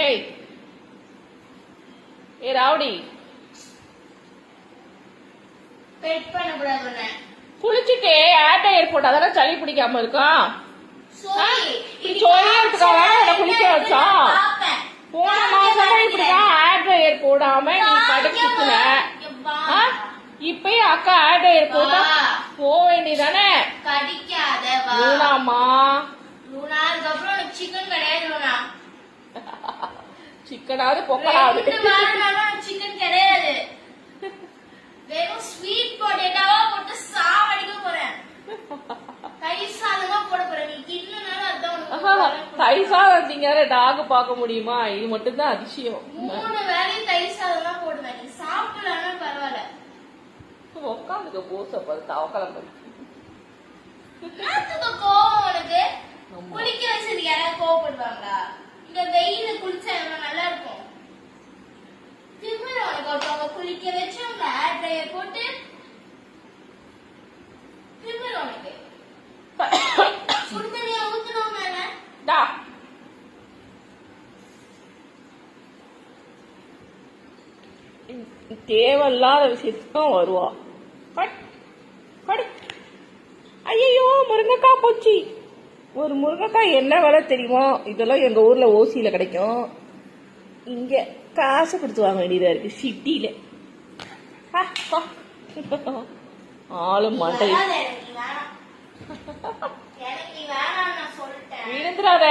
ஏய் ஏ ராவடி குளிச்சுட்டே ஏர் டயர் போட்டா தானே சளி பிடிக்காம இருக்கும். குளிக்க வச்சா போன மாசம் இப்படிதான் ஏர் டயர் போடாம நீ படுத்துன. இப்பயும் அக்கா ஏர் டயர் போட்டா போக வேண்டியதானே. லூனாமா சிக்கனாவது பொக்கலாவது சிக்கன் கிடையாது. வெறும் ஸ்வீட் பொட்டேட்டோவா போட்டு சாவடிக்க போறேன். தயிர் சாதமா போட போறேன். நீ கிண்ணனால அதான் தயிர் சாதம் திங்கற டாக் பார்க்க முடியுமா? இது மட்டும் தான் அதிசயம். 3 வேளையும் தயிர் சாதமா போடுவேன். நீ சாப்பிடலன்னா பரவாயில்ல. உட்காந்துக்க போச பாரு தவக்கலம் பாரு. நாத்துக்கு கோவம் உனக்கு. குளிக்க வச்சது யாராவது கோவப்படுவாங்களா? இந்த வெயில குளிச்சா எவ்வளவு நல்லா இருக்கும். திமிரு உனக்கு. ஒருத்தவங்க குளிக்க வச்சு அவங்க ஏர் ட்ரையர் போட்டு திமிரு உனக்கு. சுடுதண்ணியா ஊத்தணும் மேல தேவையில்லாத விஷயத்துக்கும் வருவா. ஐயோ முருங்கைக்காய் போச்சு. ஒரு முருங்கைக்காய் என்ன விலை தெரியுமா? இதெல்லாம் எங்க ஊர்ல ஓசியில கிடைக்கும். இங்க காசு கொடுத்து வாங்க வேண்டியதா இருக்கு சிட்டியில. ஆளும் மண்டை விழுந்துடாத.